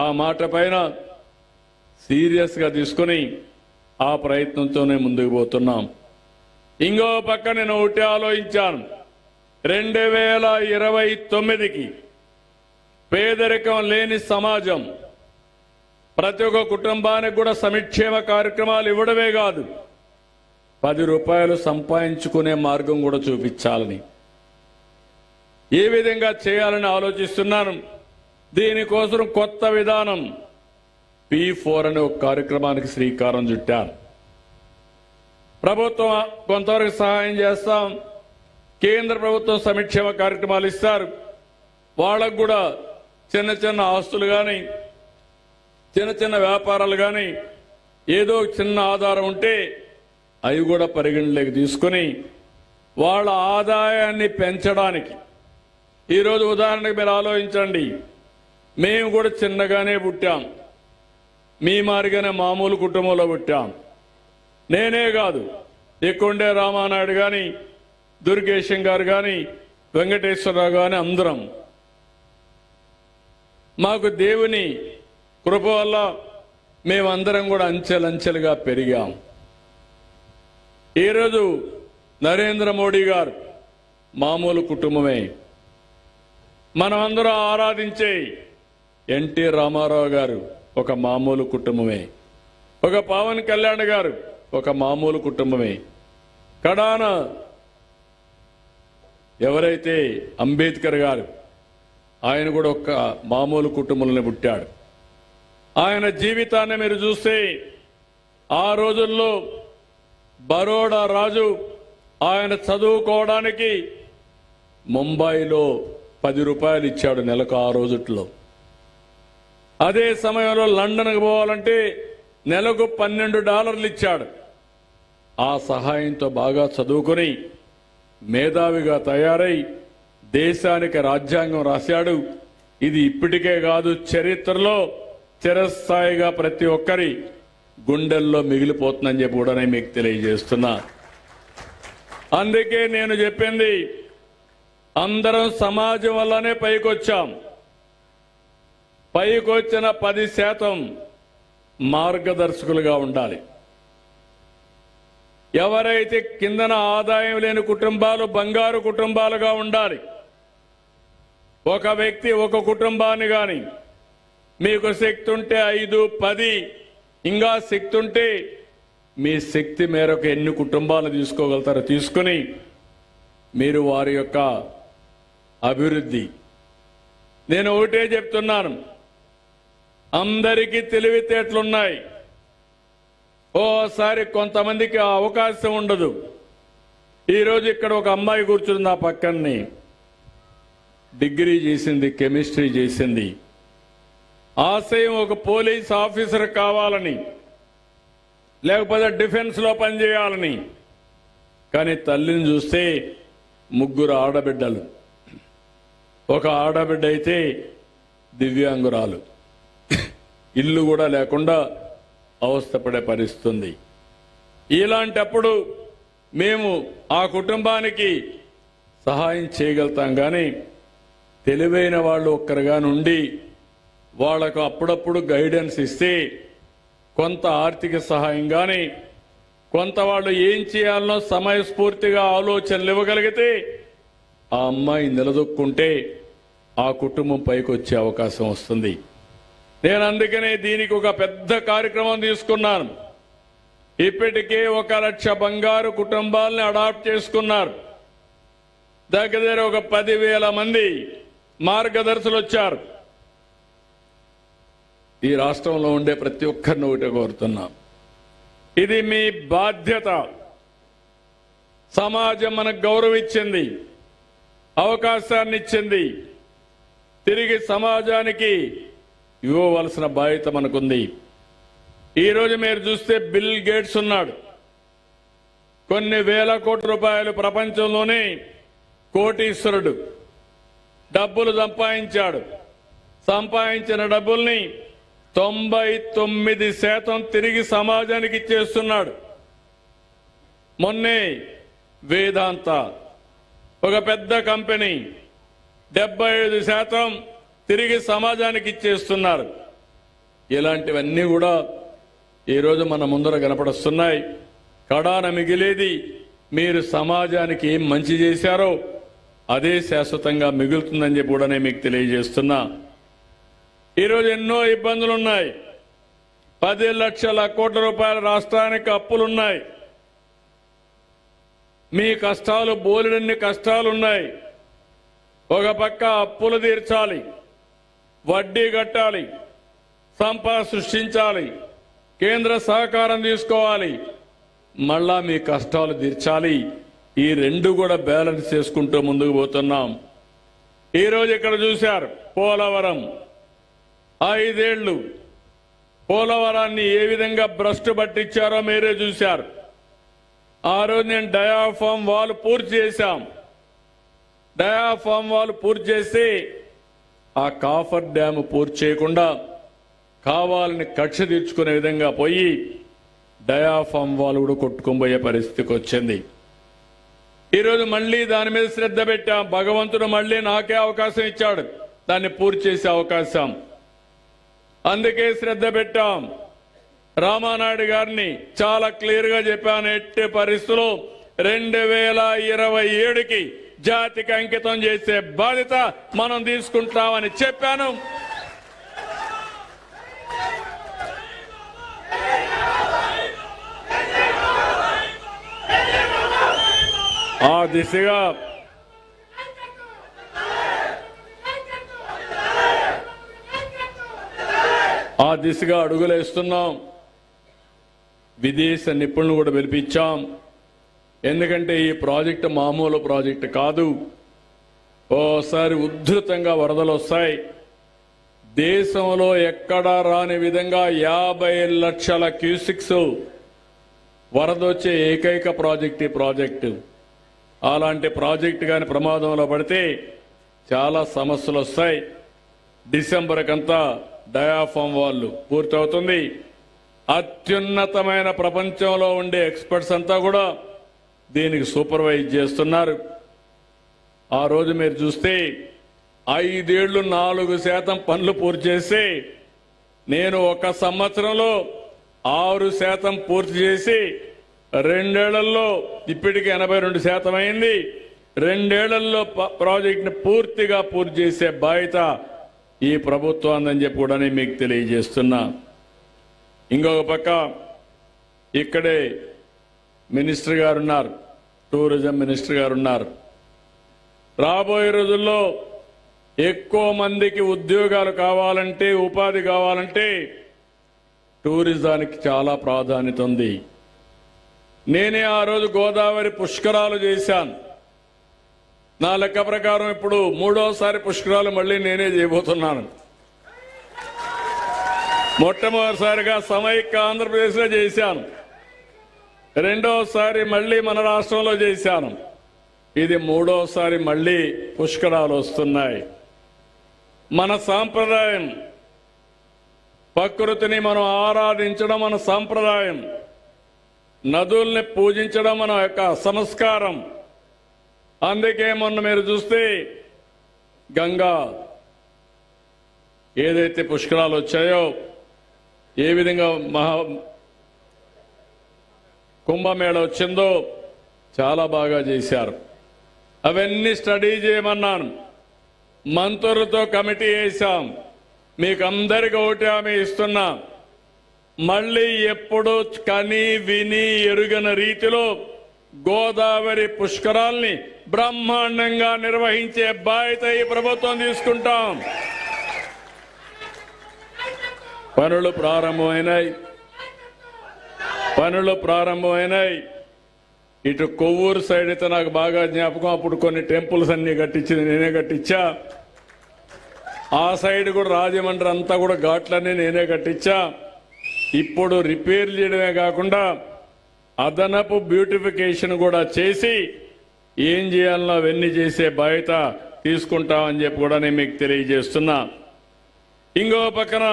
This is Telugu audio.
ఆ మాట పైన సీరియస్గా తీసుకుని ఆ ప్రయత్నంతోనే ముందుకు పోతున్నాం. ఇంకో పక్క నేను ఒకటి ఆలోచించాను. 2029కి పేదరికం లేని సమాజం, ప్రతి ఒక్క కుటుంబానికి కూడా సంక్షేమ కార్యక్రమాలు ఇవ్వడమే కాదు, 10 రూపాయలు సంపాదించుకునే మార్గం కూడా చూపించాలని, ఏ విధంగా చేయాలని ఆలోచిస్తున్నాను. దీనికోసం కొత్త విధానం P4 అనే ఒక కార్యక్రమానికి శ్రీకారం చుట్టాను. ప్రభుత్వం కొంతవరకు సహాయం చేస్తాం, కేంద్ర ప్రభుత్వం సంక్షేమ కార్యక్రమాలు ఇస్తారు. వాళ్ళకు కూడా చిన్న చిన్న ఆస్తులు కానీ చిన్న చిన్న వ్యాపారాలు కానీ ఏదో చిన్న ఆధారం ఉంటే అవి కూడా పరిగణలోకి తీసుకుని వాళ్ళ ఆదాయాన్ని పెంచడానికి, ఈరోజు ఉదాహరణకు మీరు ఆలోచించండి, మేము కూడా చిన్నగానే పుట్టాం, మీ మారిగానే మామూలు కుటుంబంలో పుట్టాం. నేనే కాదు, ఎక్కుండే రామానాయుడు కానీ, దుర్గేశం గారు కానీ, వెంకటేశ్వరరావు కానీ అందరం మాకు దేవుని కృప వల్ల మేమందరం కూడా అంచెలంచెలుగా పెరిగాం. ఈరోజు నరేంద్ర మోడీ గారు మామూలు కుటుంబమే. మనమందరం ఆరాధించే ఎన్టీ రామారావు గారు ఒక మామూలు కుటుంబమే. ఒక పవన్ కళ్యాణ్ గారు ఒక మామూలు కుటుంబమే. కడాన ఎవరైతే అంబేద్కర్ గారు, ఆయన కూడా ఒక మామూలు కుటుంబంలో పుట్టాడు. ఆయన జీవితాన్ని మీరు చూస్తే ఆ రోజుల్లో బరోడా రాజు ఆయన చదువుకోవడానికి ముంబైలో 10 రూపాయలు ఇచ్చాడు నెలకు ఆ రోజుల్లో. అదే సమయంలో లండన్కు పోవాలంటే నెలకు $12 ఇచ్చాడు. ఆ సహాయంతో బాగా చదువుకుని మేధావిగా తయారై దేశానికి రాజ్యాంగం రాశాడు. ఇది ఇప్పటికే కాదు, చరిత్రలో చిరస్థాయిగా ప్రతి ఒక్కరి గుండెల్లో మిగిలిపోతుందని చెప్పి కూడా నేను మీకు తెలియజేస్తున్నా. అందుకే నేను చెప్పింది, అందరం సమాజం వల్లనే పైకొచ్చాం. పైకొచ్చిన 10% మార్గదర్శకులుగా ఉండాలి. ఎవరైతే కిందన ఆదాయం లేని కుటుంబాలు బంగారు కుటుంబాలుగా ఉండాలి. ఒక వ్యక్తి ఒక కుటుంబాన్ని కానీ మీకు శక్తి ఉంటే 5, 10 ఇంకా శక్తి ఉంటే మీ శక్తి మేరకు ఎన్ని కుటుంబాలు తీసుకోగలుగుతారో తీసుకుని మీరు వారి యొక్క అభివృద్ధి. నేను ఒకటే చెప్తున్నాను, అందరికీ తెలివితేటలున్నాయి. ఓసారి కొంతమందికి ఆ అవకాశం ఉండదు. ఈరోజు ఇక్కడ ఒక అమ్మాయి కూర్చుంది నా పక్కనే, డిగ్రీ చేసింది, కెమిస్ట్రీ చేసింది. ఆశయం ఒక పోలీస్ ఆఫీసర్ కావాలని, లేకపోతే డిఫెన్స్లో పనిచేయాలని. కానీ తల్లిని చూస్తే 3 ఆడబిడ్డలు. ఒక ఆడబిడ్డ అయితే దివ్యాంగురాలు, ఇల్లు కూడా లేకుండా అవస్థపడే పరిస్థితుంది. ఇలాంటప్పుడు మేము ఆ కుటుంబానికి సహాయం చేయగలుగుతాం. కానీ తెలివైన వాళ్ళు ఒక్కరుగా నుండి వాళ్లకు అప్పుడప్పుడు గైడెన్స్ ఇస్తే, కొంత ఆర్థిక సహాయం కానీ, కొంత వాళ్ళు ఏం చేయాలనో సమయస్ఫూర్తిగా ఆలోచనలు ఇవ్వగలిగితే ఆ అమ్మాయి నిలదొక్కుంటే ఆ కుటుంబం పైకి వచ్చే అవకాశం వస్తుంది. నేను అందుకనే దీనికి ఒక పెద్ద కార్యక్రమం తీసుకున్నాను. ఇప్పటికే 1 లక్ష బంగారు కుటుంబాలని అడాప్ట్ చేసుకున్నారు. దగ్గర ఒక 10,000 మంది మార్గదర్శులు వచ్చారు. ఈ రాష్ట్రంలో ఉండే ప్రతి ఒక్కరిని ఒకటే కోరుతున్నాం, ఇది మీ బాధ్యత. సమాజం మనకు గౌరవం ఇచ్చింది, అవకాశాన్ని ఇచ్చింది. తిరిగి సమాజానికి ఇవ్వవలసిన బాధ్యత మనకుంది. ఈరోజు మీరు చూస్తే బిల్ గేట్స్ ఉన్నాడు, కొన్ని వేల కోట్ల రూపాయలు ప్రపంచంలోనే కోటీశ్వరుడు. డబ్బులు సంపాదించాడు. సంపాదించిన డబ్బుల్ని 99% తిరిగి సమాజానికి ఇచ్చేస్తున్నాడు. మొన్నే వేదాంత ఒక పెద్ద కంపెనీ 75% తిరిగి సమాజానికి ఇచ్చేస్తున్నారు. ఇలాంటివన్నీ కూడా ఈరోజు మన ముందర కనపడుస్తున్నాయి. కడాన మిగిలేది మీరు సమాజానికి ఏం మంచి చేశారో అదే శాశ్వతంగా మిగులుతుందని చెప్పి కూడా నేను మీకు తెలియజేస్తున్నా. ఈరోజు ఎన్నో ఇబ్బందులున్నాయి. 10 లక్షల కోట్ల రూపాయల రాష్ట్రానికి అప్పులున్నాయి. మీ కష్టాలు బోలెడన్ని కష్టాలున్నాయి. ఒక పక్క అప్పులు తీర్చాలి, వడ్డీ కట్టాలి, సంపద సృష్టించాలి, కేంద్ర సహకారం తీసుకోవాలి, మళ్ళా మీ కష్టాలు తీర్చాలి. ఈ రెండు కూడా బ్యాలెన్స్ చేసుకుంటూ ముందుకు పోతున్నాం. ఈరోజు ఇక్కడ చూశారు పోలవరం 5 ఏళ్లు పోలవరాన్ని ఏ విధంగా భ్రష్టు పట్టించారో మీరే చూశారు. ఆ రోజు నేను డయాఫామ్ వాల్ పూర్తి చేశాం. డయాఫామ్ వాల్ పూర్తి చేసి ఆ కాఫర్ డ్యామ్ పూర్తి చేయకుండా కావాలని కక్ష తీర్చుకునే విధంగా పోయి డయాఫామ్ వాల్ కూడా కొట్టుకుపోయే పరిస్థితికి వచ్చింది. ఈరోజు మళ్లీ దాని మీద శ్రద్ధ పెట్టాం. భగవంతుడు మళ్లీ నాకే అవకాశం ఇచ్చాడు దాన్ని పూర్తి చేసే అవకాశం. అందుకే శ్రద్ధ పెట్టాం. రామానాయుడు గారిని చాలా క్లియర్ గా చెప్పాను, ఎట్టి పరిస్థితుల్లో 2027కి జాతికి అంకితం చేసే బాధ్యత మనం తీసుకుంటామని చెప్పాను. ఆ దిశగా అడుగులేస్తున్నాం. విదేశ నిపుణులు కూడా పిలిపించాం. ఎందుకంటే ఈ ప్రాజెక్టు మామూలు ప్రాజెక్టు కాదు. ఓసారి ఉధృతంగా వరదలు వస్తాయి. దేశంలో ఎక్కడా రాని విధంగా 50 లక్షల క్యూసిక్స్ వరదొచ్చే ఏకైక ప్రాజెక్ట్ ఈ ప్రాజెక్టు. అలాంటి ప్రాజెక్టు కానీ ప్రమాదంలో పడితే చాలా సమస్యలు వస్తాయి. డిసెంబర్ కంతా డయాఫామ్ వాల్ పూర్తవుతుంది. అత్యున్నతమైన ప్రపంచంలో ఉండే ఎక్స్పర్ట్స్ అంతా కూడా దీనికి సూపర్వైజ్ చేస్తున్నారు. ఆ రోజు మీరు చూస్తే 5 ఏళ్లు 4% పనులు పూర్తి చేసి నేను 1 సంవత్సరంలో 6% పూర్తి చేసి 2 ఏళ్లలో ఇప్పటికి 82% అయింది. 2 ఏళ్లలో ప్రాజెక్టును పూర్తిగా పూర్తి చేసే బాధ్యత ఈ ప్రభుత్వం అని చెప్పి కూడా మీకు తెలియజేస్తున్నా. ఇంకొక పక్క ఇక్కడే మినిస్టర్ గారు ఉన్నారు, టూరిజం మినిస్టర్ గారు ఉన్నారు. రాబోయే రోజుల్లో ఎక్కువ మందికి ఉద్యోగాలు కావాలంటే, ఉపాధి కావాలంటే టూరిజానికి చాలా ప్రాధాన్యత ఉంది. నేనే ఆ రోజు గోదావరి పుష్కరాలు చేశాను. నా లెక్క ప్రకారం ఇప్పుడు 3వసారి పుష్కరాలు మళ్ళీ నేనే చేయబోతున్నాను. మొట్టమొదటిసారిగా సమైక్య ఆంధ్రప్రదేశ్లో చేశాను. 2వసారి మళ్ళీ మన రాష్ట్రంలో చేశాను. ఇది 3వసారి మళ్ళీ పుష్కరాలు వస్తున్నాయి. మన సాంప్రదాయం, ప్రకృతిని మనం ఆరాధించడం మన సాంప్రదాయం, నదుల్ని పూజించడం మన యొక్క సంస్కారం. అందుకే మొన్న మీరు చూస్తే గంగా ఏదైతే పుష్కరాలు వచ్చాయో, ఏ విధంగా కుంభమేళ వచ్చిందో చాలా బాగా చేశారు. అవన్నీ స్టడీ చేయమన్నాను. మంత్రులతో కమిటీ వేశాం. మీకు అందరికీ ఒకటి హామీ ఇస్తున్నా, మళ్ళీ ఎప్పుడు కని విని ఎరుగని రీతిలో గోదావరి పుష్కరాల్ని బ్రహ్మాండంగా నిర్వహించే బాధ్యత ఈ ప్రభుత్వం తీసుకుంటాం. పనులు ప్రారంభమైనాయి. ఇటు కొవ్వూరు సైడ్ అయితే నాకు బాగా జ్ఞాపకం. అప్పుడు కొన్ని టెంపుల్స్ అన్ని కట్టించింది నేనే కట్టించా. ఆ సైడ్ కూడా రాజమండ్రి అంతా కూడా ఘాట్లన్నీ నేనే కట్టించా. ఇప్పుడు రిపేర్ చేయడమే కాకుండా అదనపు బ్యూటిఫికేషన్ కూడా చేసి ఏం చేయాలనో అవన్నీ చేసే బాధ్యత తీసుకుంటామని చెప్పి కూడా నేను మీకు తెలియజేస్తున్నా. ఇంకో పక్కన